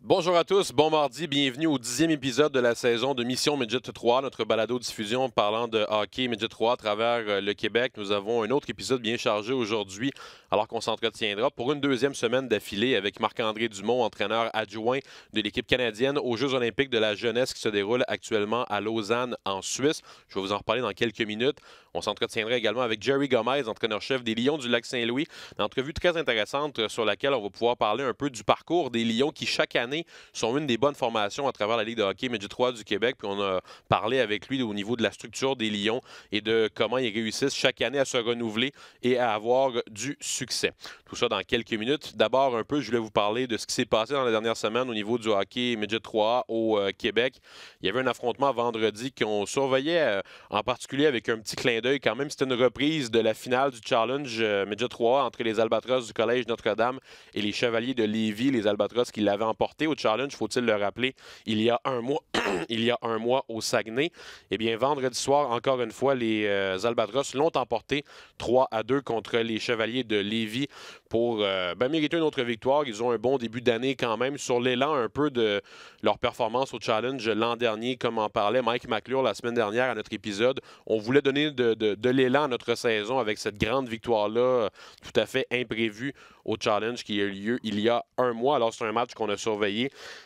Bonjour à tous, bon mardi, bienvenue au 10e épisode de la saison de Mission Midget 3, notre balado-diffusion parlant de hockey Midget 3 à travers le Québec. Nous avons un autre épisode bien chargé aujourd'hui, alors qu'on s'entretiendra pour une deuxième semaine d'affilée avec Marc-André Dumont, entraîneur adjoint de l'équipe canadienne aux Jeux olympiques de la jeunesse qui se déroulent actuellement à Lausanne, en Suisse. Je vais vous en reparler dans quelques minutes. On s'entretiendra également avec Jerry Gomez, entraîneur-chef des Lions du Lac-Saint-Louis. Une entrevue très intéressante sur laquelle on va pouvoir parler un peu du parcours des Lions qui, chaque année, sont une des bonnes formations à travers la Ligue de hockey Midget 3 du Québec. Puis on a parlé avec lui au niveau de la structure des Lions et de comment ils réussissent chaque année à se renouveler et à avoir du succès. Tout ça dans quelques minutes. D'abord, un peu, je voulais vous parler de ce qui s'est passé dans la dernière semaine au niveau du hockey Midget 3 au Québec. Il y avait un affrontement vendredi qu'on surveillait en particulier avec un petit clin d'œil quand même. C'était une reprise de la finale du Challenge Midget 3 entre les Albatros du Collège Notre-Dame et les Chevaliers de Lévis, les Albatros qui l'avaient emporté au Challenge, faut-il le rappeler, il y a un mois, au Saguenay. Eh bien, vendredi soir, encore une fois, les Albatros l'ont emporté 3-2 contre les Chevaliers de Lévis pour mériter une autre victoire. Ils ont un bon début d'année quand même sur l'élan un peu de leur performance au Challenge l'an dernier, comme en parlait Mike McClure la semaine dernière à notre épisode. On voulait donner de l'élan à notre saison avec cette grande victoire-là tout à fait imprévue au Challenge qui a eu lieu il y a un mois. Alors, c'est un match qu'on a surveillé.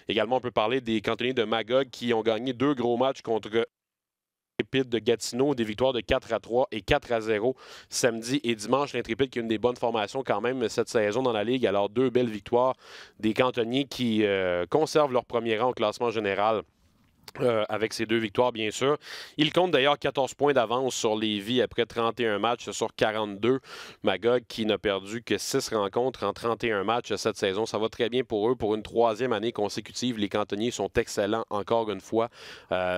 Également, on peut parler des cantonniers de Magog qui ont gagné 2 gros matchs contre l'Intrépide de Gatineau, des victoires de 4-3 et 4-0 samedi et dimanche. L'Intrépide qui est une des bonnes formations quand même cette saison dans la Ligue. Alors, 2 belles victoires des cantonniers qui conservent leur premier rang au classement général. Avec ces 2 victoires, bien sûr. Il compte d'ailleurs 14 points d'avance sur Lévis après 31 matchs sur 42. Magog qui n'a perdu que 6 rencontres en 31 matchs cette saison. Ça va très bien pour eux. Pour une 3e année consécutive, les cantonniers sont excellents encore une fois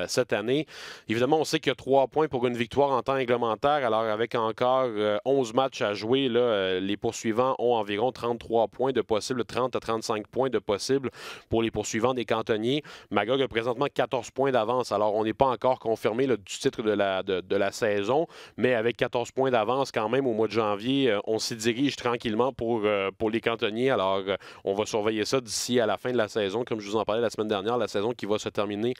cette année. Évidemment, on sait qu'il y a 3 points pour une victoire en temps réglementaire. Alors, avec encore 11 matchs à jouer, là, les poursuivants ont environ 33 points de possible, 30 à 35 points de possible pour les poursuivants des cantonniers. Magog a présentement 14 points d'avance. Alors, on n'est pas encore confirmé là, du titre de la saison, mais avec 14 points d'avance quand même au mois de janvier, on s'y dirige tranquillement pour les cantonniers. Alors, on va surveiller ça d'ici à la fin de la saison. Comme je vous en parlais la semaine dernière, la saison qui va se terminer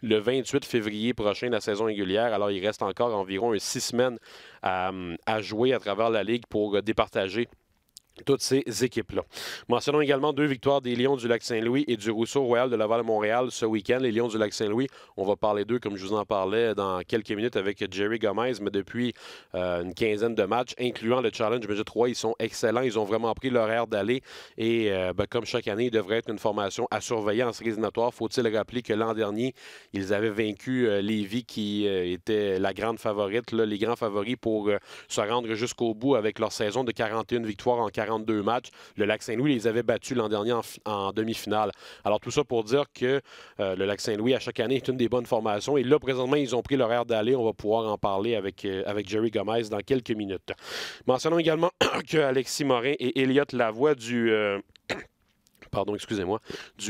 le 28 février prochain, la saison régulière. Alors, il reste encore environ 6 semaines à jouer à travers la Ligue pour départager toutes ces équipes-là. Mentionnons également 2 victoires des Lions du Lac-Saint-Louis et du Rousseau Royal de Laval-Montréal ce week-end. Les Lions du Lac-Saint-Louis, on va parler d'eux, comme je vous en parlais, dans quelques minutes avec Jerry Gomez, mais depuis une quinzaine de matchs, incluant le Challenge Midget 3, ils sont excellents. Ils ont vraiment pris l'horaire d'aller et, comme chaque année, ils devraient être une formation à surveiller en séries éliminatoires. Faut-il rappeler que l'an dernier, ils avaient vaincu Lévis, qui était la grande favorite, là, les grands favoris pour se rendre jusqu'au bout avec leur saison de 41 victoires en 42 matchs. Le Lac-Saint-Louis les avait battus l'an dernier en demi-finale. Alors, tout ça pour dire que le Lac-Saint-Louis, à chaque année, est une des bonnes formations. Et là, présentement, ils ont pris l'horaire d'aller. On va pouvoir en parler avec Jerry Gomez dans quelques minutes. Mentionnons également que Alexis Morin et Elliot Lavoie du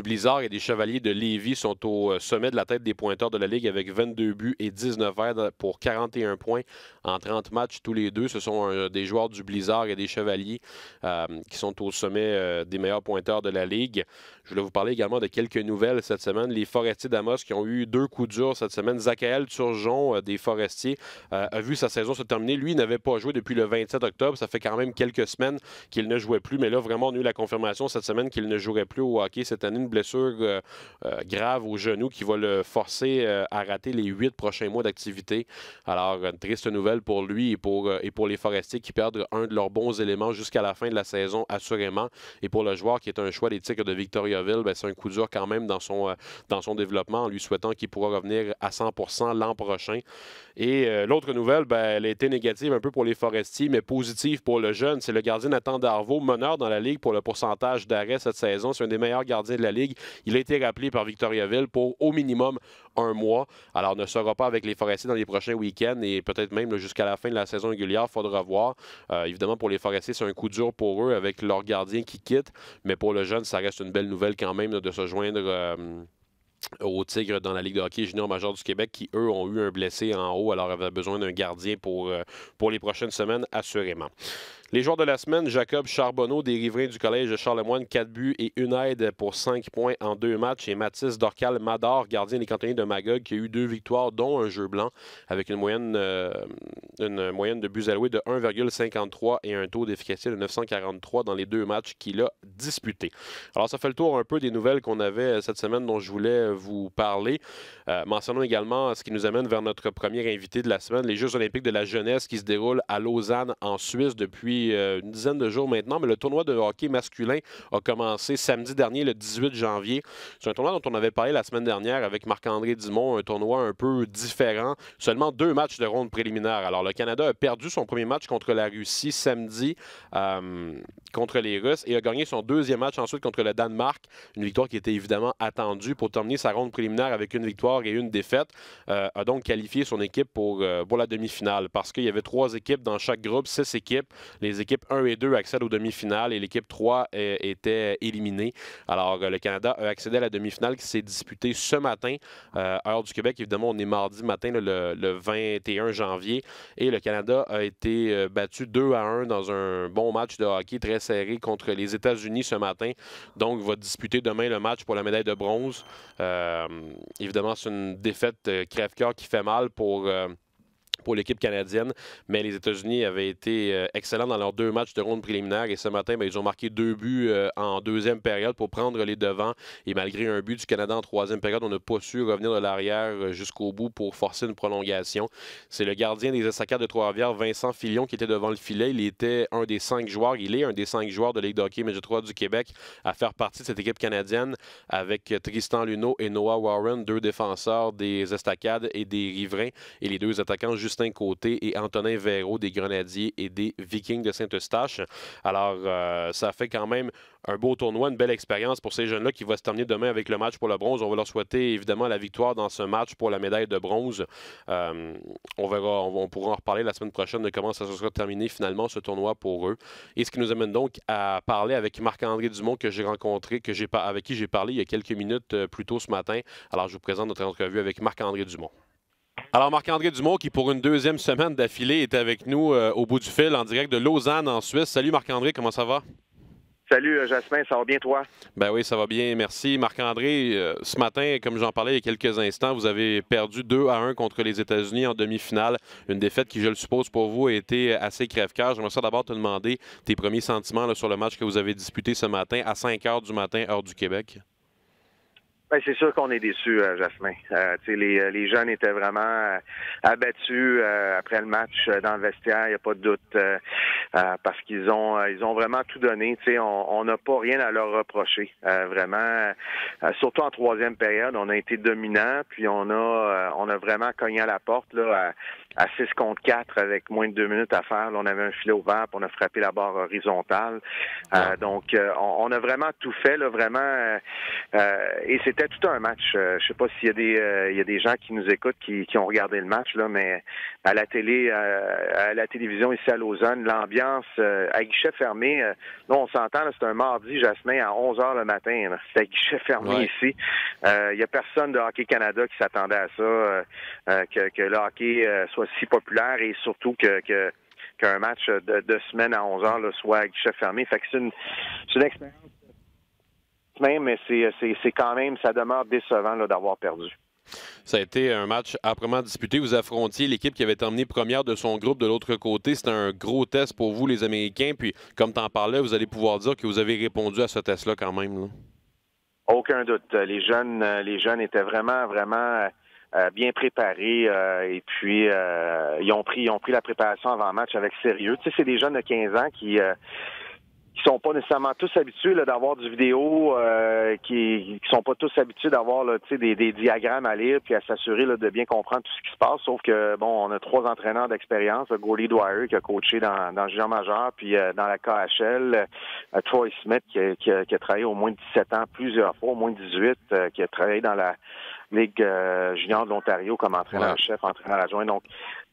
Blizzard et des Chevaliers de Lévis sont au sommet de la tête des pointeurs de la Ligue avec 22 buts et 19 aides pour 41 points en 30 matchs tous les deux. Ce sont des joueurs du Blizzard et des Chevaliers qui sont au sommet des meilleurs pointeurs de la Ligue. Je voulais vous parler également de quelques nouvelles cette semaine. Les Forestiers d'Amos qui ont eu 2 coups durs cette semaine. Zachaël Turgeon des Forestiers a vu sa saison se terminer. Lui, il n'avait pas joué depuis le 27 octobre. Ça fait quand même quelques semaines qu'il ne jouait plus. Mais là, vraiment, on a eu la confirmation cette semaine qu'il ne jouerait plus au hockey cette année. Une blessure grave au genou qui va le forcer à rater les 8 prochains mois d'activité. Alors, une triste nouvelle pour lui et pour les Forestiers qui perdent un de leurs bons éléments jusqu'à la fin de la saison, assurément. Et pour le joueur qui est un choix des Tigres de Victoriaville, c'est un coup dur quand même dans son développement, en lui souhaitant qu'il pourra revenir à 100% l'an prochain. Et l'autre nouvelle, elle a été négative un peu pour les Forestiers, mais positive pour le jeune. C'est le gardien Nathan Darvaux, meneur dans la Ligue pour le pourcentage d'arrêt cette saison. C'est un des meilleurs gardiens de la Ligue. Il a été rappelé par Victoriaville pour au minimum 1 mois. Alors, ne sera pas avec les Forestiers dans les prochains week-ends et peut-être même jusqu'à la fin de la saison régulière. Il faudra voir. Évidemment, pour les Forestiers, c'est un coup dur pour eux avec leur gardien qui quitte. Mais pour le jeune, ça reste une belle nouvelle quand même de se joindre aux Tigres dans la Ligue de hockey junior major du Québec qui, eux, ont eu un blessé en haut, alors avaient besoin d'un gardien pour les prochaines semaines, assurément. Les joueurs de la semaine, Jacob Charbonneau des Riverains du Collège de Charlemagne, 4 buts et 1 aide pour 5 points en 2 matchs. Et Mathis Dorcal-Mador, gardien des Cantonniers de Magog, qui a eu 2 victoires, dont un jeu blanc, avec une moyenne de buts alloués de 1,53 et un taux d'efficacité de 943 dans les 2 matchs qu'il a disputés. Alors, ça fait le tour un peu des nouvelles qu'on avait cette semaine dont je voulais vous parler. Mentionnons également ce qui nous amène vers notre premier invité de la semaine, les Jeux olympiques de la jeunesse qui se déroulent à Lausanne, en Suisse, depuis une dizaine de jours maintenant, mais le tournoi de hockey masculin a commencé samedi dernier, le 18 janvier. C'est un tournoi dont on avait parlé la semaine dernière avec Marc-André Dumont, un tournoi un peu différent. Seulement 2 matchs de ronde préliminaire. Alors, le Canada a perdu son premier match contre la Russie samedi contre les Russes et a gagné son deuxième match ensuite contre le Danemark. Une victoire qui était évidemment attendue pour terminer sa ronde préliminaire avec une victoire et une défaite. A donc qualifié son équipe pour la demi-finale parce qu'il y avait 3 équipes dans chaque groupe, 6 équipes. Les équipes 1 et 2 accèdent aux demi-finales et l'équipe 3 était éliminée. Alors, le Canada a accédé à la demi-finale qui s'est disputée ce matin, heure du Québec. Évidemment, on est mardi matin, le 21 janvier. Et le Canada a été battu 2-1 dans un bon match de hockey très serré contre les États-Unis ce matin. Donc, va disputer demain le match pour la médaille de bronze. Évidemment, c'est une défaite crève-cœur qui fait mal pour l'équipe canadienne, mais les États-Unis avaient été excellents dans leurs 2 matchs de ronde préliminaire et ce matin, ils ont marqué 2 buts en deuxième période pour prendre les devants et malgré un but du Canada en troisième période, on n'a pas su revenir de l'arrière jusqu'au bout pour forcer une prolongation. C'est le gardien des Estacades de Trois-Rivières, Vincent Filion, qui était devant le filet. Il est un des 5 joueurs de Ligue de hockey Midget 3 du Québec à faire partie de cette équipe canadienne avec Tristan Luneau et Noah Warren, 2 défenseurs des Estacades et des Riverains et les 2 attaquants Justin Côté et Antonin Véraud des Grenadiers et des Vikings de Saint-Eustache. Alors, ça fait quand même un beau tournoi, une belle expérience pour ces jeunes-là qui va se terminer demain avec le match pour le bronze. On va leur souhaiter évidemment la victoire dans ce match pour la médaille de bronze. On verra, on pourra en reparler la semaine prochaine de comment ça se sera terminé finalement ce tournoi pour eux. Et ce qui nous amène donc à parler avec Marc-André Dumont que j'ai rencontré, avec qui j'ai parlé il y a quelques minutes plus tôt ce matin. Alors, je vous présente notre entrevue avec Marc-André Dumont. Alors, Marc-André Dumont, qui pour une deuxième semaine d'affilée est avec nous au bout du fil, en direct de Lausanne, en Suisse. Salut Marc-André, comment ça va? Salut Jasmin, ça va bien toi? Ben oui, ça va bien, merci. Marc-André, ce matin, comme j'en parlais il y a quelques instants, vous avez perdu 2-1 contre les États-Unis en demi-finale. Une défaite qui, je le suppose, pour vous a été assez crève-cœur. J'aimerais ça d'abord te demander tes premiers sentiments là, sur le match que vous avez disputé ce matin à 5 h du matin, heure du Québec. Ben, c'est sûr qu'on est déçus, Jasmin. Les jeunes étaient vraiment abattus après le match dans le vestiaire, il n'y a pas de doute, parce qu'ils ont vraiment tout donné. On n'a pas rien à leur reprocher. Vraiment, surtout en troisième période, on a été dominant, puis on a vraiment cogné à la porte là, à 6 contre 4 avec moins de 2 minutes à faire. Là, on avait un filet ouvert, puis on a frappé la barre horizontale. Donc, on a vraiment tout fait, là, vraiment. Et c'était tout un match. Je sais pas s'il y a des gens qui nous écoutent qui ont regardé le match, là, mais à la télé, à la télévision ici à Lausanne, l'ambiance à guichet fermé. Là, on s'entend, c'est un mardi, Jasmin, à 11 h le matin. C'est à guichet fermé ici. Il y a personne de Hockey Canada qui s'attendait à ça, que le hockey soit si populaire et surtout qu'un match de semaine à 11 h là, soit à guichet fermé. Fait que c'est une expérience même, mais c'est quand même, ça demeure décevant là, d'avoir perdu. Ça a été un match âprement disputé. Vous affrontiez l'équipe qui avait été emmenée première de son groupe de l'autre côté. C'était un gros test pour vous, les Américains. Puis, comme tu en parlais, vous allez pouvoir dire que vous avez répondu à ce test-là quand même. Là. Aucun doute. Les jeunes étaient vraiment bien préparés. Et puis, ils ont pris la préparation avant le match avec sérieux. Tu sais, c'est des jeunes de 15 ans qui sont pas nécessairement tous habitués là, d'avoir du vidéo, qui sont pas tous habitués d'avoir là, des diagrammes à lire puis à s'assurer là, de bien comprendre tout ce qui se passe. Sauf que bon, on a 3 entraîneurs d'expérience, Goldie Dwyer qui a coaché dans le junior majeur, puis dans la KHL, Troy Smith qui a travaillé au moins 17 ans plusieurs fois, au moins 18, qui a travaillé dans la Ligue junior de l'Ontario comme entraîneur-chef, entraîneur adjoint. Donc,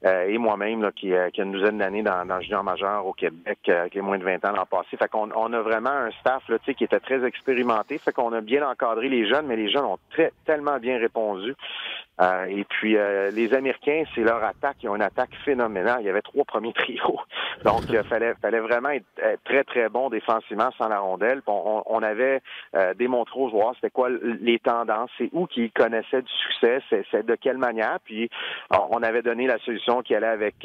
et moi-même, là, qui a une douzaine d'années dans le junior majeur au Québec, qui a moins de 20 ans l'an passé. Fait qu'on a vraiment un staff là, qui était très expérimenté. Fait qu'on a bien encadré les jeunes, mais les jeunes ont tellement bien répondu. Et puis, les Américains, c'est leur attaque. Ils ont une attaque phénoménale. Il y avait 3 premiers trios. Donc, fallait vraiment être très, très bon défensivement sans la rondelle. On avait démontré aux joueurs c'était quoi les tendances, c'est où qu'ils connaissaient du succès, c'est de quelle manière. Puis, on avait donné la solution qui allait avec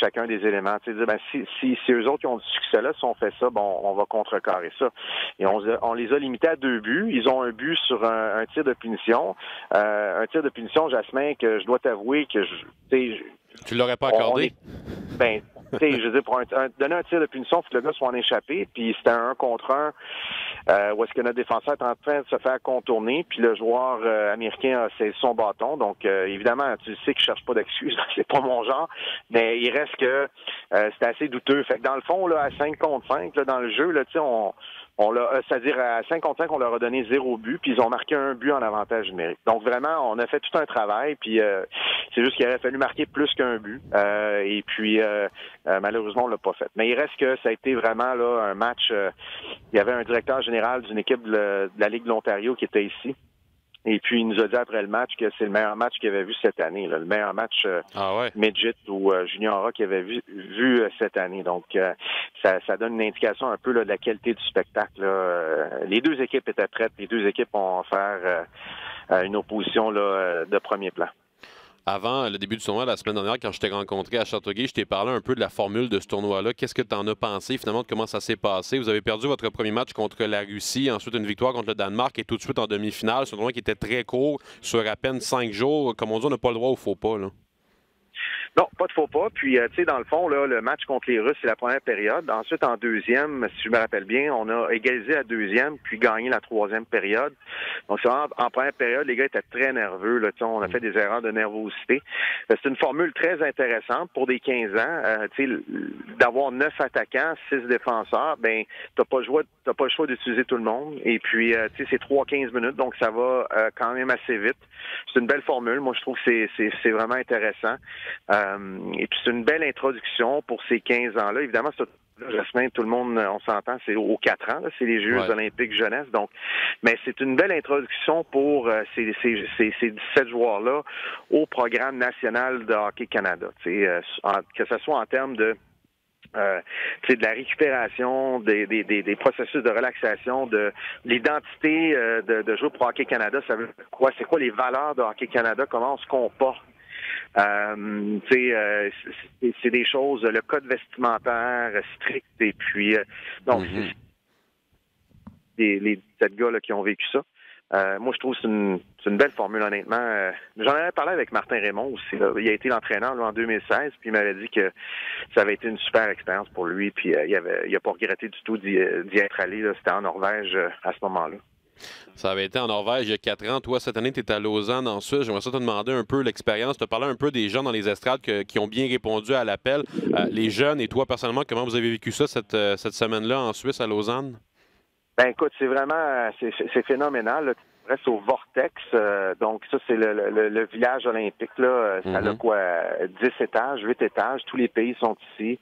chacun des éléments. Tu sais, dire, si eux autres qui ont du succès là, si on fait ça, bon, on va contrecarrer ça. Et on les a limités à 2 buts. Ils ont un but sur un tir de punition. Un tir de punition, Jasmin, que je dois t'avouer que tu l'aurais pas accordé? Je veux dire, pour donner un tir de punition, il faut que le gars soit en échappé, puis c'était un 1 contre 1, où est-ce que notre défenseur est en train de se faire contourner, puis le joueur américain a saisi son bâton. Donc, évidemment, tu sais que je cherche pas d'excuses, c'est pas mon genre, mais il reste que c'était assez douteux. Fait que dans le fond, là, à 5 contre 5, là, dans le jeu, là, tu sais, c'est-à-dire à 5 contre 5, on leur a donné 0 but, puis ils ont marqué un but en avantage numérique. Donc vraiment, on a fait tout un travail, puis c'est juste qu'il aurait fallu marquer plus qu'un but. Et puis malheureusement, on l'a pas fait. Mais il reste que ça a été vraiment là un match. Il y avait un directeur général d'une équipe de la Ligue de l'Ontario qui était ici. Et puis, il nous a dit après le match que c'est le meilleur match qu'il avait vu cette année, là, le meilleur match midget ou junior qu'il avait vu cette année. Donc, ça donne une indication un peu là, de la qualité du spectacle. Les 2 équipes étaient prêtes. Les 2 équipes ont offert une opposition là, de premier plan. Avant le début du tournoi, la semaine dernière, quand je t'ai rencontré à Châteauguay, je t'ai parlé un peu de la formule de ce tournoi-là. Qu'est-ce que tu en as pensé, finalement, de comment ça s'est passé? Vous avez perdu votre premier match contre la Russie, ensuite une victoire contre le Danemark et tout de suite en demi-finale. C'est un tournoi qui était très court, sur à peine 5 jours. Comme on dit, on n'a pas le droit au faux pas, là. Non, pas de faux pas. Puis, tu sais, dans le fond, là, le match contre les Russes, c'est la première période. Ensuite, en deuxième, si je me rappelle bien, on a égalisé la deuxième, puis gagné la troisième période. Donc, c'est vraiment, en première période, les gars étaient très nerveux. Là, on a fait des erreurs de nervosité. C'est une formule très intéressante pour des 15 ans. Tu sais, d'avoir 9 attaquants, 6 défenseurs, ben, t'as pas le choix d'utiliser tout le monde. Et puis, tu sais, c'est 3-15 minutes, donc ça va quand même assez vite. C'est une belle formule. Moi, je trouve que c'est vraiment intéressant. Et puis, c'est une belle introduction pour ces 15 ans-là. Évidemment, Jasmin, tout le monde, on s'entend, c'est aux 4 ans, là, c'est les Jeux olympiques jeunesse. Donc, mais c'est une belle introduction pour ces 17 joueurs-là au programme national de Hockey Canada. Que ce soit en termes de de la récupération, des processus de relaxation, de l'identité de jouer pour Hockey Canada. Ça veut quoi? C'est quoi les valeurs de Hockey Canada? Comment on se comporte? C'est des choses, le code vestimentaire strict, et puis donc les 17 gars là, qui ont vécu ça. Moi, je trouve que c'est une belle formule, honnêtement. J'en avais parlé avec Martin Raymond aussi. Là. Il a été l'entraîneur là, en 2016, puis il m'avait dit que ça avait été une super expérience pour lui, puis il a pas regretté du tout d'y être allé. C'était en Norvège à ce moment-là. Ça avait été en Norvège il y a 4 ans. Toi, cette année, tu es à Lausanne en Suisse. J'aimerais ça te demander un peu l'expérience. Tu as parlé un peu des gens dans les estrades qui ont bien répondu à l'appel. Les jeunes et toi, personnellement, comment vous avez vécu ça cette semaine-là en Suisse, à Lausanne? Ben écoute, c'est vraiment c'est phénoménal. Là. Tu restes au Vortex. Donc ça, c'est le village olympique. Là. Ça a quoi? 10 étages, 8 étages. Tous les pays sont ici.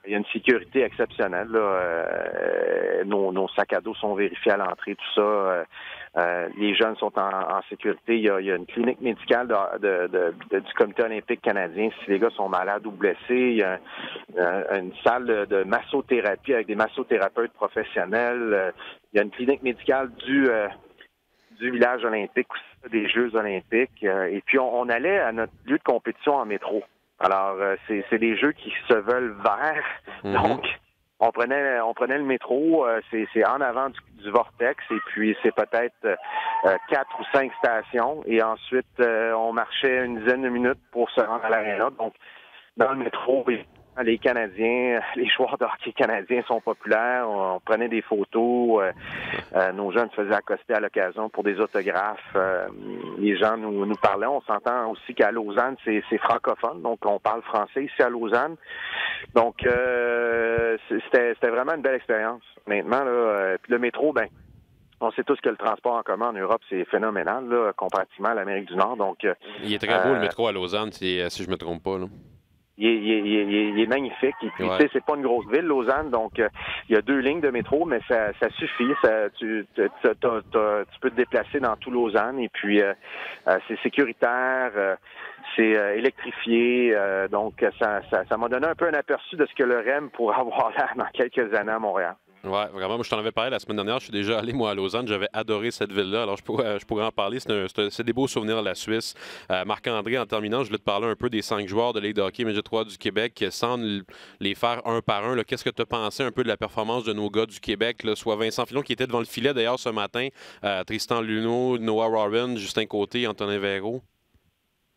Il y a une sécurité exceptionnelle. Là. Nos sacs à dos sont vérifiés à l'entrée, tout ça. Les jeunes sont en sécurité. Il y a une clinique médicale du Comité olympique canadien si les gars sont malades ou blessés. Il y a une salle de massothérapie avec des massothérapeutes professionnels. Il y a une clinique médicale du village olympique, des Jeux olympiques. Et puis, on allait à notre lieu de compétition en métro. Alors, c'est des jeux qui se veulent verts. Donc, on prenait le métro, c'est en avant du Vortex, et puis c'est peut-être 4 ou 5 stations, et ensuite on marchait une dizaine de minutes pour se rendre à l'aréna. Donc, dans le métro, les Canadiens, les joueurs de hockey canadiens sont populaires. On prenait des photos. Nos jeunes se faisaient accoster à l'occasion pour des autographes. Les gens nous parlaient. On s'entend aussi qu'à Lausanne, c'est francophone. Donc, on parle français ici à Lausanne. Donc, c'était vraiment une belle expérience. Maintenant, là, puis le métro, ben, on sait tous que le transport en commun en Europe, c'est phénoménal, là, comparativement à l'Amérique du Nord. Donc, il est très beau, le métro à Lausanne, si je me trompe pas, là. il est magnifique. Et puis, tu sais, c'est pas une grosse ville, Lausanne, donc il y a 2 lignes de métro, mais ça suffit. Tu peux te déplacer dans tout Lausanne. Et puis, c'est sécuritaire, c'est électrifié. Donc, ça m'a donné un peu un aperçu de ce que le REM pourra avoir là dans quelques années à Montréal. Oui, vraiment. Moi, je t'en avais parlé la semaine dernière. Je suis déjà allé, moi, à Lausanne. J'avais adoré cette ville-là. Alors, je pourrais en parler. C'est des beaux souvenirs de la Suisse. Marc-André, en terminant, je voulais te parler un peu des 5 joueurs de Ligue de hockey Midget 3 du Québec. Sans les faire un par un, qu'est-ce que tu as pensé un peu de la performance de nos gars du Québec? Là, soit Vincent Filon, qui était devant le filet, d'ailleurs, ce matin, Tristan Luneau, Noah Warren, Justin Côté, Antonin Véraud.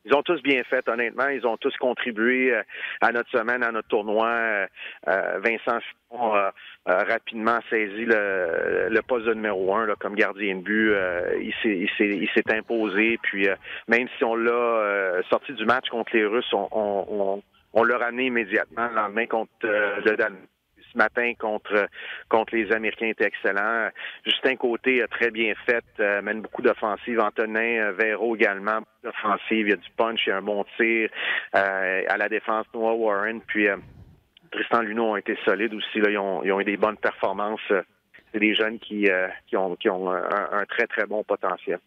Ils ont tous bien fait, honnêtement. Ils ont tous contribué à notre semaine, à notre tournoi. Vincent Fillon a rapidement saisi le poste de numéro 1 là, comme gardien de but. Il s'est imposé. Puis même si on l'a sorti du match contre les Russes, on l'a ramené immédiatement le lendemain contre le Danemark. Ce matin contre les Américains était excellent. Justin Côté a très bien fait, mène beaucoup d'offensives. Antonin Véraud également, beaucoup d'offensives. Il y a du punch, il y a un bon tir. À la défense, Noah Warren, puis Tristan Luneau ont été solides aussi. Là, ils ont eu des bonnes performances. C'est des jeunes qui ont un très, très bon potentiel.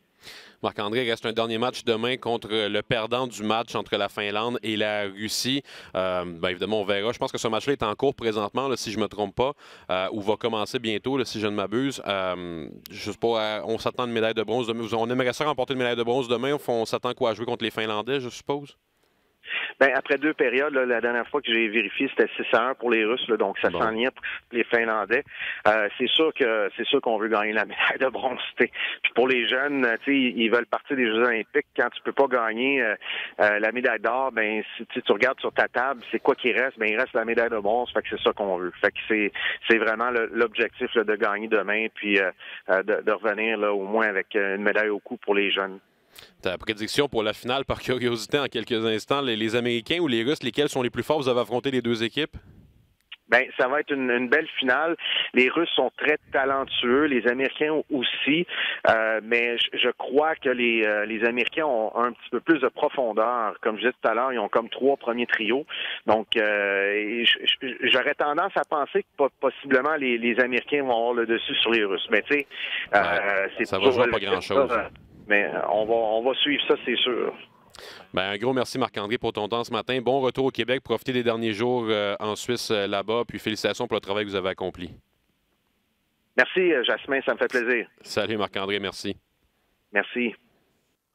Marc-André, il reste un dernier match demain contre le perdant du match entre la Finlande et la Russie. Évidemment, on verra. Je pense que ce match-là est en cours présentement, là, si je ne me trompe pas, ou va commencer bientôt, là, si je ne m'abuse. Je sais pas, on s'attend à une médaille de bronze demain. On aimerait ça remporter une médaille de bronze demain. On s'attend quoi à jouer contre les Finlandais, je suppose? Ben, après 2 périodes, là, la dernière fois que j'ai vérifié, c'était 6-1 pour les Russes, là, donc ça s'enligne pour les Finlandais. C'est sûr qu'on veut gagner la médaille de bronze. Puis pour les jeunes, ils veulent partir des Jeux olympiques. Quand tu peux pas gagner la médaille d'or, ben si tu regardes sur ta table, c'est quoi qui reste? Ben il reste la médaille de bronze. Fait que c'est ça qu'on veut. Fait que c'est vraiment l'objectif là, de gagner demain, puis de revenir là au moins avec une médaille au cou pour les jeunes. Ta prédiction pour la finale, par curiosité, en quelques instants, les Américains ou les Russes, lesquels sont les plus forts? Vous avez affronté les 2 équipes? Ben, ça va être une belle finale. Les Russes sont très talentueux, les Américains aussi, mais je crois que les Américains ont un petit peu plus de profondeur. Comme je disais tout à l'heure, ils ont comme 3 premiers trios. Donc, j'aurais tendance à penser que possiblement les Américains vont avoir le dessus sur les Russes. Mais tu sais, ça va jouer pas grand-chose. Mais on va suivre ça, c'est sûr. Un gros merci Marc-André pour ton temps ce matin. Bon retour au Québec. Profitez des derniers jours en Suisse là-bas. Puis félicitations pour le travail que vous avez accompli. Merci, Jasmin. Ça me fait plaisir. Salut Marc-André. Merci. Merci.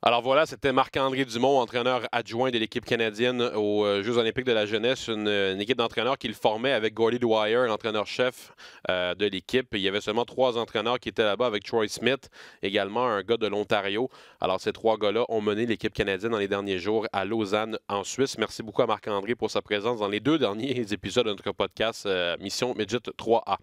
Alors voilà, c'était Marc-André Dumont, entraîneur adjoint de l'équipe canadienne aux Jeux olympiques de la jeunesse, une équipe d'entraîneurs qu'il formait avec Gordy Dwyer, l'entraîneur-chef de l'équipe. Il y avait seulement 3 entraîneurs qui étaient là-bas avec Troy Smith, également un gars de l'Ontario. Alors ces 3 gars-là ont mené l'équipe canadienne dans les derniers jours à Lausanne, en Suisse. Merci beaucoup à Marc-André pour sa présence dans les 2 derniers épisodes de notre podcast Mission Midget 3A.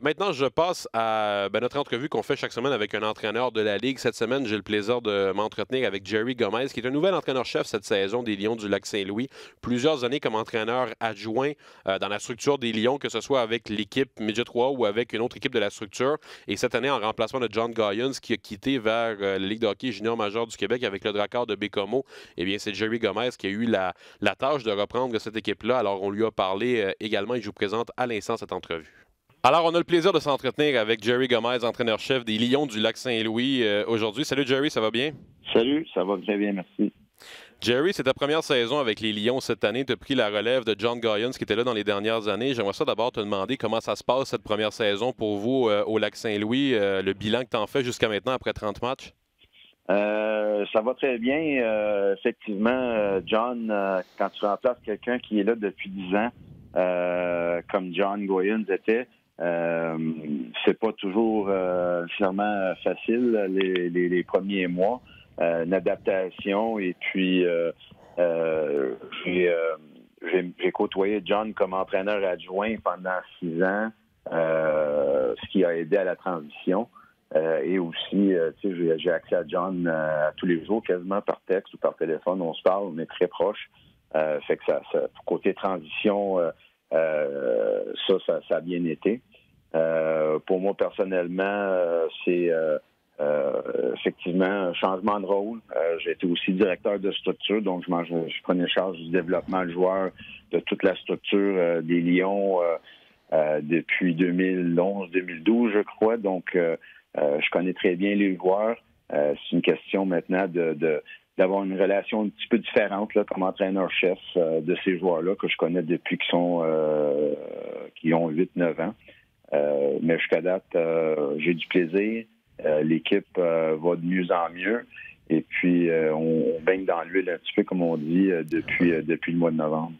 Maintenant, je passe à notre entrevue qu'on fait chaque semaine avec un entraîneur de la Ligue. Cette semaine, j'ai le plaisir de m'entretenir avec Jerry Gomez, qui est un nouvel entraîneur-chef cette saison des Lions du Lac-Saint-Louis. Plusieurs années comme entraîneur adjoint dans la structure des Lions, que ce soit avec l'équipe Midget 3 ou avec une autre équipe de la structure. Et cette année, en remplacement de John Goyens, qui a quitté vers la Ligue de hockey junior majeur du Québec avec le Drakkar de Bécomo, eh bien, c'est Jerry Gomez qui a eu la tâche de reprendre cette équipe-là. Alors, on lui a parlé également et je vous présente à l'instant cette entrevue. Alors, on a le plaisir de s'entretenir avec Jerry Gomez, entraîneur-chef des Lions du Lac-Saint-Louis aujourd'hui. Salut Jerry, ça va bien? Salut, ça va très bien, merci. Jerry, c'est ta première saison avec les Lions cette année. Tu as pris la relève de John Goyens qui était là dans les dernières années. J'aimerais ça d'abord te demander comment ça se passe cette première saison pour vous au Lac-Saint-Louis, le bilan que tu en fais jusqu'à maintenant après 30 matchs? Ça va très bien. Effectivement, John, quand tu remplaces quelqu'un qui est là depuis 10 ans, comme John Goyens était, c'est pas toujours nécessairement facile les premiers mois, une adaptation et puis j'ai côtoyé John comme entraîneur adjoint pendant 6 ans, ce qui a aidé à la transition. Et aussi, j'ai accès à John tous les jours, quasiment par texte ou par téléphone. On se parle, on est très proches. Fait que ça côté transition, ça a bien été. Pour moi, personnellement, c'est effectivement, un changement de rôle. J'ai été aussi directeur de structure, donc je prenais charge du développement de joueurs de toute la structure des Lions depuis 2011-2012, je crois. Donc, je connais très bien les joueurs. C'est une question maintenant d'avoir une relation un petit peu différente là, comme entraîneur-chef de ces joueurs-là que je connais depuis qu'ils ont 8-9 ans. Mais jusqu'à date, j'ai du plaisir. L'équipe va de mieux en mieux. Et puis, on baigne dans l'huile un petit peu, comme on dit, depuis le mois de novembre.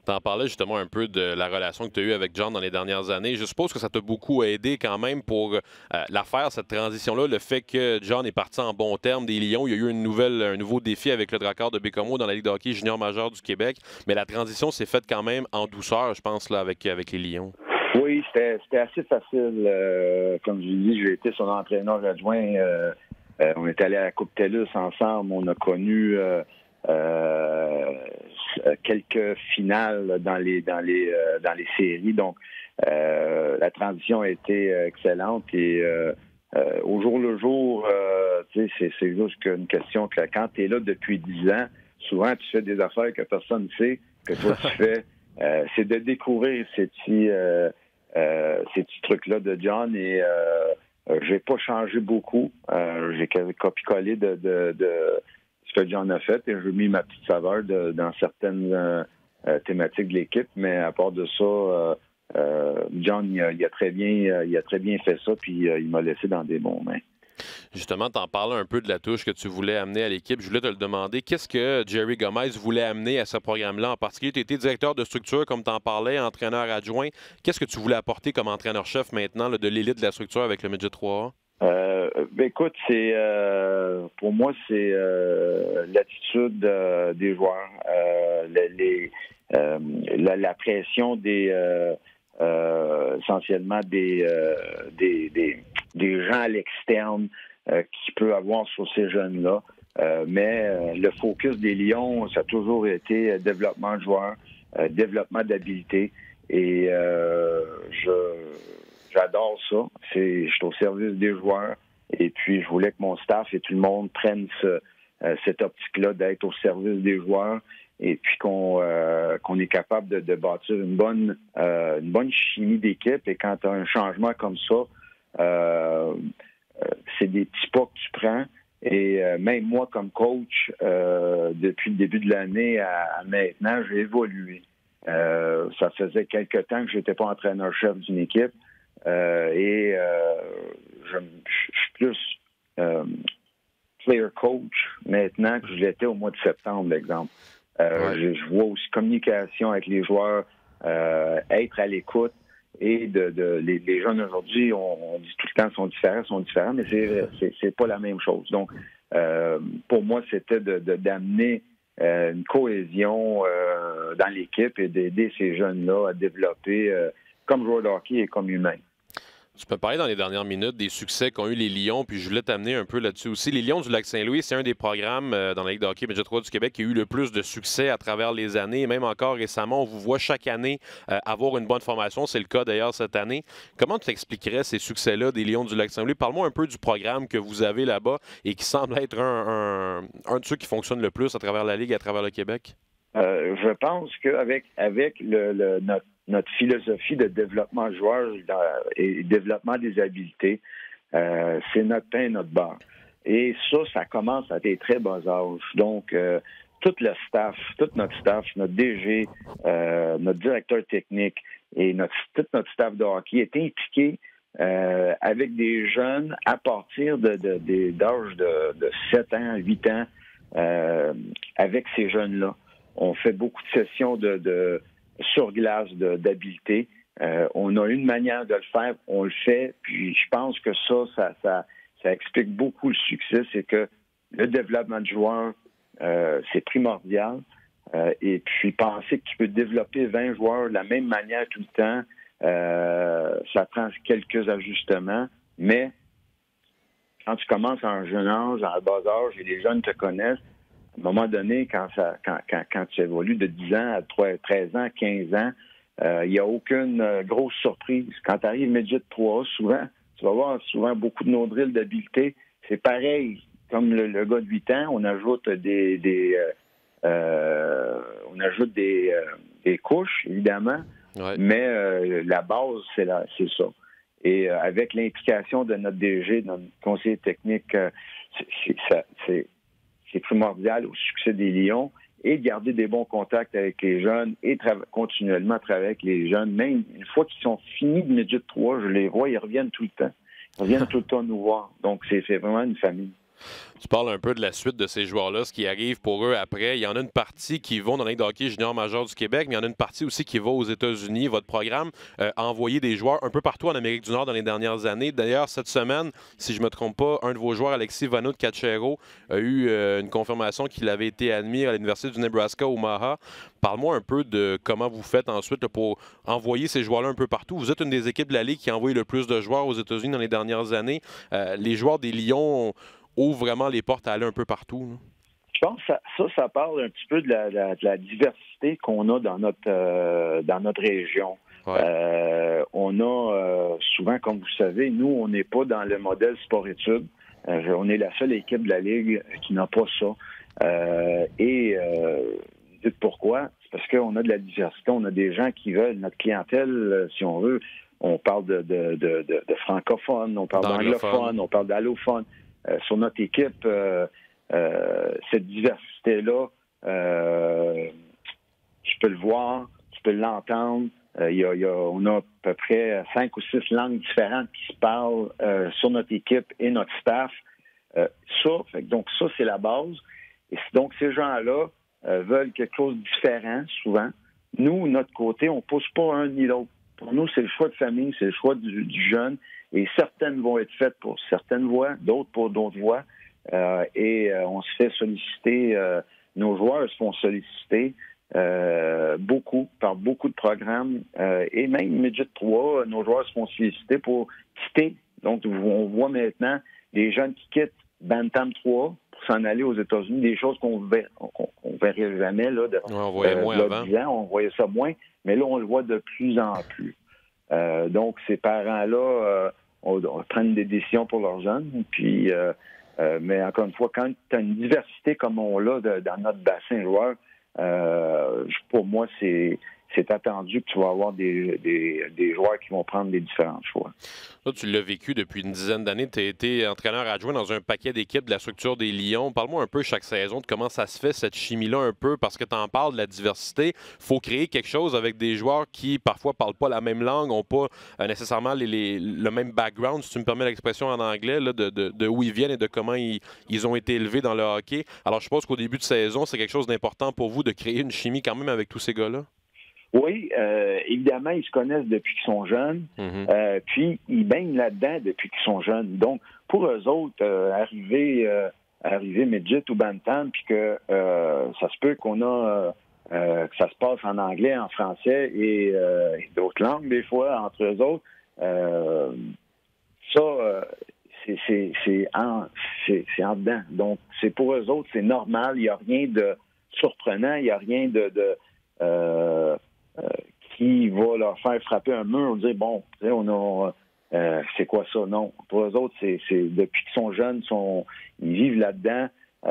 Tu en parlais justement un peu de la relation que tu as eue avec John dans les dernières années. Je suppose que ça t'a beaucoup aidé quand même pour la faire, cette transition-là. Le fait que John est parti en bon terme des Lions. Il y a eu un nouveau défi avec le Drakkar de Bécomo dans la Ligue de hockey junior majeur du Québec. Mais la transition s'est faite quand même en douceur, je pense, là, avec les Lions. Oui, c'était assez facile. Comme je dis, j'ai été son entraîneur adjoint. On est allé à la Coupe TELUS ensemble. On a connu quelques finales dans les séries. Donc, la transition a été excellente. Et au jour le jour, c'est juste une question que quand tu es là depuis 10 ans, souvent tu fais des affaires que personne ne sait, que toi tu fais. C'est de découvrir ces petits trucs-là de John et j'ai pas changé beaucoup. J'ai copié-collé de ce que John a fait et j'ai mis ma petite saveur dans certaines thématiques de l'équipe, mais à part de ça, John il a très bien fait ça puis il m'a laissé dans des bons mains. Justement, tu en parlais un peu de la touche que tu voulais amener à l'équipe. Je voulais te le demander. Qu'est-ce que Jerry Gomez voulait amener à ce programme-là? En particulier, tu étais directeur de structure, comme tu en parlais, entraîneur adjoint. Qu'est-ce que tu voulais apporter comme entraîneur-chef maintenant là, de l'élite de la structure avec le Midget 3A? Écoute, pour moi, c'est l'attitude des joueurs, la pression essentiellement des gens à l'externe qu'il peut avoir sur ces jeunes-là. Mais le focus des Lions, ça a toujours été développement de joueurs, développement d'habiletés. Et j'adore ça. Je suis au service des joueurs. Et puis, je voulais que mon staff et tout le monde prennent cette optique-là d'être au service des joueurs. Et puis qu'on est capable de bâtir une bonne chimie d'équipe. Et quand tu as un changement comme ça, c'est des petits pas que tu prends. Et même moi, comme coach, depuis le début de l'année à maintenant, j'ai évolué. Ça faisait quelque temps que je n'étais pas entraîneur-chef d'une équipe. Je suis plus player coach maintenant que je l'étais au mois de septembre, par exemple. Je vois aussi communication avec les joueurs, être à l'écoute. Et les jeunes aujourd'hui, on dit tout le temps sont différents, mais c'est pas la même chose. Donc, pour moi, c'était d'amener une cohésion dans l'équipe et d'aider ces jeunes-là à développer comme joueurs de hockey et comme humains. Tu peux parler dans les dernières minutes des succès qu'ont eu les Lions, puis je voulais t'amener un peu là-dessus aussi. Les Lions du Lac-Saint-Louis, c'est un des programmes dans la Ligue de hockey Midget 3 du Québec qui a eu le plus de succès à travers les années. Même encore récemment, on vous voit chaque année avoir une bonne formation. C'est le cas d'ailleurs cette année. Comment tu expliquerais ces succès-là des Lions du Lac-Saint-Louis? Parle-moi un peu du programme que vous avez là-bas et qui semble être un de ceux qui fonctionne le plus à travers la Ligue et à travers le Québec. Je pense qu'avec notre philosophie de développement de joueurs et développement des habiletés, c'est notre pain et notre beurre. Et ça commence à des très bas âges. Donc, tout notre staff, notre DG, notre directeur technique et tout notre staff de hockey est impliqué avec des jeunes à partir d'âge de 7 ans, 8 ans, avec ces jeunes-là. On fait beaucoup de sessions sur glace d'habileté. On a une manière de le faire, on le fait, puis je pense que ça explique beaucoup le succès, c'est que le développement de joueurs, c'est primordial. Et puis penser que tu peux développer 20 joueurs de la même manière tout le temps, ça prend quelques ajustements, mais quand tu commences en jeune âge, en bas âge, et les jeunes te connaissent, à un moment donné, quand tu évolues de 10 ans à 13 ans, 15 ans, il n'y a aucune grosse surprise. Quand tu arrives Midget 3, souvent, tu vas voir beaucoup de no-drill d'habileté c'est pareil. Comme le gars de 8 ans, on ajoute des couches, évidemment, ouais. mais la base, c'est ça. Et avec l'implication de notre DG, de notre conseiller technique, c'est primordial au succès des Lions et de garder des bons contacts avec les jeunes et continuellement travailler avec les jeunes. Même une fois qu'ils sont finis de Midget 3, je les vois, ils reviennent tout le temps. Ils reviennent tout le temps nous voir. Donc, c'est vraiment une famille. Tu parles un peu de la suite de ces joueurs-là, ce qui arrive pour eux après. Il y en a une partie qui vont dans la Ligue de hockey junior majeur du Québec, mais il y en a une partie aussi qui va aux États-Unis. Votre programme a envoyé des joueurs un peu partout en Amérique du Nord dans les dernières années. D'ailleurs, cette semaine, si je ne me trompe pas, un de vos joueurs, Alexis Vano de Cachero, a eu une confirmation qu'il avait été admis à l'Université du Nebraska, Omaha. Parle-moi un peu de comment vous faites ensuite pour envoyer ces joueurs-là un peu partout. Vous êtes une des équipes de la Ligue qui a envoyé le plus de joueurs aux États-Unis dans les dernières années. Les joueurs des Lions ouvre vraiment les portes à aller un peu partout. Là. Je pense que ça parle un petit peu de la diversité qu'on a dans notre région. Ouais. On a souvent, comme vous savez, nous, on n'est pas dans le modèle sport-études. On est la seule équipe de la Ligue qui n'a pas ça. Dites pourquoi? C'est parce qu'on a de la diversité. On a des gens qui veulent, notre clientèle, si on veut, on parle de francophones, on parle d'anglophones, on parle d'allophones. Sur notre équipe, cette diversité-là, tu peux le voir, tu peux l'entendre. On a à peu près 5 ou 6 langues différentes qui se parlent sur notre équipe et notre staff. Donc ça, c'est la base. Et donc, ces gens-là veulent quelque chose de différent, souvent. Nous, de notre côté, on ne pousse pas un ni l'autre. Pour nous, c'est le choix de famille, c'est le choix du jeune. Et certaines vont être faites pour certaines voies, d'autres pour d'autres voies. On se fait solliciter, nos joueurs se font solliciter beaucoup, par beaucoup de programmes. Et même Midget 3, nos joueurs se font solliciter pour quitter. Donc, on voit maintenant des jeunes qui quittent Bantam 3 pour s'en aller aux États-Unis, des choses qu'on verrait jamais. Là, on voyait moins avant. 10 ans, on voyait ça moins, mais là, on le voit de plus en plus. Donc, ces parents-là on prennent des décisions pour leurs jeunes. Puis, mais encore une fois, quand tu as une diversité comme on l'a dans notre bassin joueur, pour moi, c'est attendu que tu vas avoir des joueurs qui vont prendre des différents choix. Là, tu l'as vécu depuis une dizaine d'années. Tu as été entraîneur adjoint dans un paquet d'équipes de la structure des Lions. Parle-moi un peu chaque saison de comment ça se fait, cette chimie-là, un peu, parce que tu en parles de la diversité. Il faut créer quelque chose avec des joueurs qui, parfois, ne parlent pas la même langue, n'ont pas nécessairement le même background, si tu me permets l'expression en anglais, là, de où ils viennent et de comment ils ont été élevés dans le hockey. Alors, je pense qu'au début de saison, c'est quelque chose d'important pour vous de créer une chimie quand même avec tous ces gars-là. Oui, évidemment, ils se connaissent depuis qu'ils sont jeunes, puis ils baignent là-dedans depuis qu'ils sont jeunes. Donc, pour eux autres, arriver midget ou bantam, puis que ça se peut qu'on a que ça se passe en anglais, en français et d'autres langues des fois entre eux autres. C'est en dedans. Donc, c'est pour eux autres, c'est normal. Il n'y a rien de surprenant, il n'y a rien qui va leur faire frapper un mur ou dire bon, c'est quoi ça? Non. Pour eux autres, c'est depuis qu'ils sont jeunes, ils vivent là-dedans,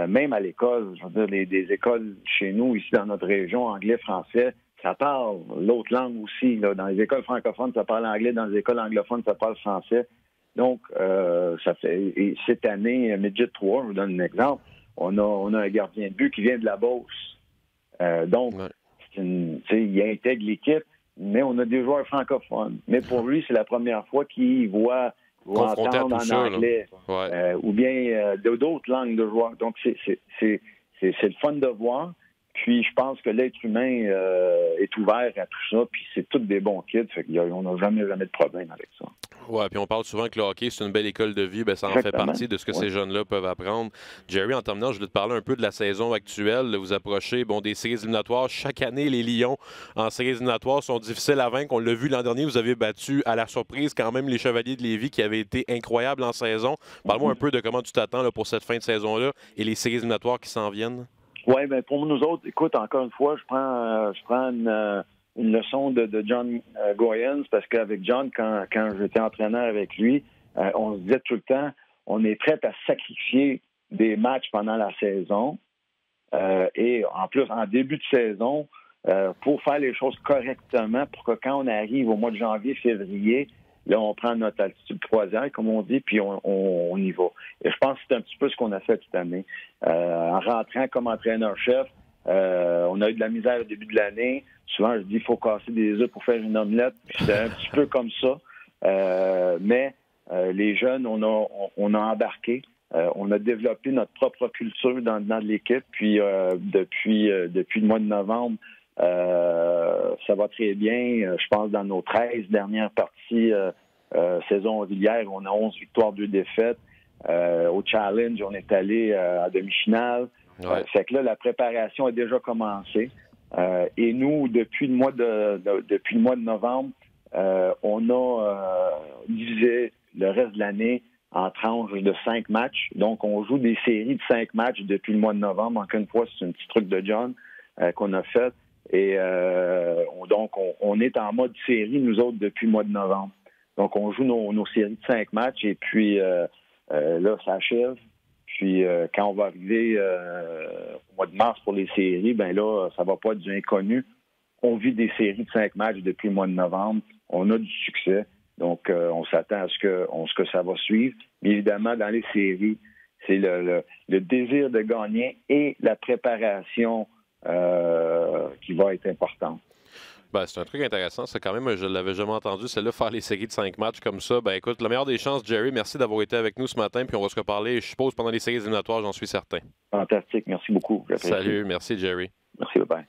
même à l'école. Je veux dire, des écoles chez nous, ici dans notre région, anglais, français, ça parle l'autre langue aussi. Là. Dans les écoles francophones, ça parle anglais, dans les écoles anglophones, ça parle français. Donc, ça fait. Et cette année, Midget 3, je vous donne un exemple, on a un gardien de but qui vient de la Beauce. Donc, il intègre l'équipe, mais on a des joueurs francophones. Mais pour lui, c'est la première fois qu'il voit entendre en anglais ou bien d'autres langues de joueurs. Donc, c'est le fun de voir. Puis, je pense que l'être humain est ouvert à tout ça. Puis, c'est tous des bons kids. Fait qu'on n'a jamais de problème avec ça. Oui, puis on parle souvent que le hockey, c'est une belle école de vie. Bien, ça en fait partie de ce que ces jeunes-là peuvent apprendre. Jerry, en terminant, je voulais te parler un peu de la saison actuelle. Vous approchez des séries éliminatoires. Chaque année, les Lions en séries éliminatoires sont difficiles à vaincre. On l'a vu l'an dernier, vous avez battu à la surprise quand même les Chevaliers de Lévis qui avaient été incroyables en saison. Parle-moi un peu de comment tu t'attends pour cette fin de saison-là et les séries éliminatoires qui s'en viennent. Oui, bien pour nous autres, écoute, encore une fois, je prends une leçon de John Goyens, parce qu'avec John, quand j'étais entraîneur avec lui, on se disait tout le temps, on est prêt à sacrifier des matchs pendant la saison et en plus, en début de saison, pour faire les choses correctement, pour que quand on arrive au mois de janvier, février, là, on prend notre altitude croisière, comme on dit, puis on y va. Et je pense que c'est un petit peu ce qu'on a fait cette année. En rentrant comme entraîneur-chef, on a eu de la misère au début de l'année. Souvent, je dis qu'il faut casser des œufs pour faire une omelette. C'était un petit peu comme ça. Mais les jeunes, on a embarqué. On a développé notre propre culture dans l'équipe. Puis depuis le mois de novembre, ça va très bien. Je pense dans nos 13 dernières parties saison régulière, on a 11 victoires, 2 défaites. Au Challenge, on est allé à demi-finale. Ouais. Fait que là, la préparation a déjà commencé. Et nous, depuis le mois de novembre, on a divisé le reste de l'année en tranches de 5 matchs. Donc, on joue des séries de 5 matchs depuis le mois de novembre. Encore une fois, c'est un petit truc de John qu'on a fait. Et donc, on est en mode série, nous autres, depuis le mois de novembre. Donc, on joue nos séries de 5 matchs et puis là, ça achève. Puis, quand on va arriver au mois de mars pour les séries, ben là, ça va pas être du inconnu. On vit des séries de 5 matchs depuis le mois de novembre. On a du succès. Donc, on s'attend à ce que ça va suivre. Mais évidemment, dans les séries, c'est le désir de gagner et la préparation qui va être importante. Ben, c'est un truc intéressant. C'est quand même, je ne l'avais jamais entendu, celle-là, faire les séries de 5 matchs comme ça. Ben, écoute, la meilleure des chances, Jerry, merci d'avoir été avec nous ce matin. Puis on va se reparler, je suppose, pendant les séries éliminatoires, j'en suis certain. Fantastique. Merci beaucoup. Salut. Merci, Jerry. Merci, bye-bye.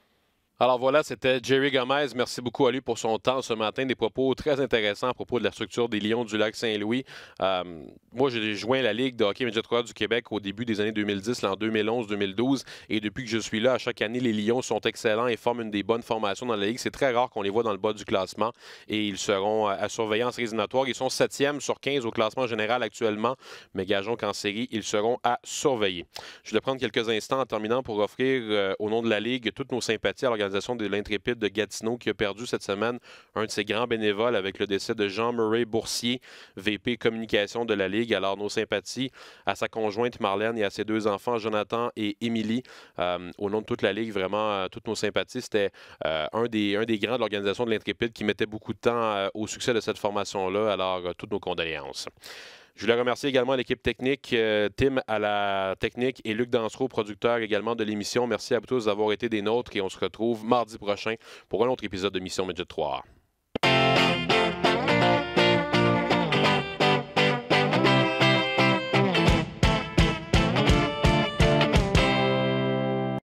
Alors voilà, c'était Jerry Gomez. Merci beaucoup à lui pour son temps ce matin. Des propos très intéressants à propos de la structure des Lions du Lac-Saint-Louis. Moi, j'ai joint la Ligue de hockey Midget 3 du Québec au début des années 2010, là, en 2011-2012. Et depuis que je suis là, à chaque année, les Lions sont excellents et forment une des bonnes formations dans la Ligue. C'est très rare qu'on les voit dans le bas du classement. Et ils seront à surveiller en séries éliminatoires. Ils sont 7e sur 15 au classement général actuellement. Mais gageons qu'en série, ils seront à surveiller. Je vais prendre quelques instants en terminant pour offrir, au nom de la Ligue, toutes nos sympathies à l'organisation de l'Intrépide de Gatineau qui a perdu cette semaine un de ses grands bénévoles avec le décès de Jean-Murray Boursier, VP Communication de la Ligue. Alors, nos sympathies à sa conjointe Marlène et à ses 2 enfants, Jonathan et Émilie. Au nom de toute la Ligue, vraiment, toutes nos sympathies. C'était un des grands de l'organisation de l'Intrépide qui mettait beaucoup de temps au succès de cette formation-là. Alors, toutes nos condoléances. Je voulais remercier également l'équipe technique, Tim à la technique et Luc Dansereau, producteur également de l'émission. Merci à vous tous d'avoir été des nôtres et on se retrouve mardi prochain pour un autre épisode de Mission Midget 3.